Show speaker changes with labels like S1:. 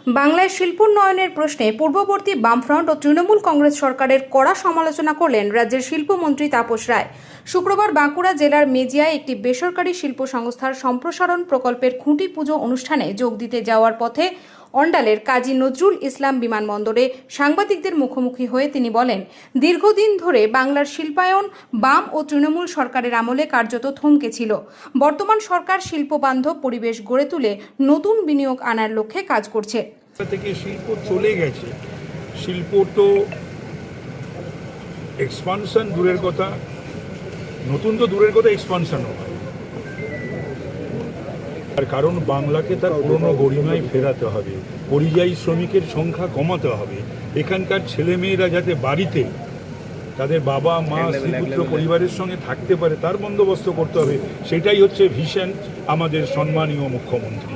S1: বাংলায় শিল্পোন্নয়নের প্রশ্নে পূর্ববর্তী বামফ্রন্ট ও তৃণমূল কংগ্রেস সরকারের কড়া সমালোচনা করলেন রাজ্যের শিল্পমন্ত্রী তাপস রায়। শুক্রবার বাঁকুড়া জেলার মেজিয়ায় একটি বেসরকারি শিল্প সংস্থার সম্প্রসারণ প্রকল্পের খুঁটি পুজো অনুষ্ঠানে যোগ দিতে যাওয়ার পথে অন্ডালের কাজী নজরুল ইসলাম বিমানবন্দরে সাংবাদিকদের মুখোমুখি হয়ে তিনি বলেন, দীর্ঘদিন ধরে বাংলার শিল্পায়ন বাম ও তৃণমূল সরকারের আমলে কার্যত থমকে ছিল। বর্তমান সরকার শিল্পবান্ধব পরিবেশ গড়ে তুলে নতুন বিনিয়োগ আনার লক্ষ্যে কাজ করছে।
S2: থেকে শিল্প চলে গেছে, শিল্প তো এক্সপানশন দূরের কথা, নতুন তো দূরের কথা, এক্সপানশনও হয়। আর কারণ বাংলাকে তার পুরনো গরিমায় ফেরাতে হবে, পরিযায়ী শ্রমিকের সংখ্যা কমাতে হবে, এখানকার ছেলেমেয়েরা যাতে বাড়িতে তাদের বাবা মা স্ত্রীপুত্র পরিবারের সঙ্গে থাকতে পারে তার বন্দোবস্ত করতে হবে। সেটাই হচ্ছে ভিশন আমাদের সম্মানীয় মুখ্যমন্ত্রী।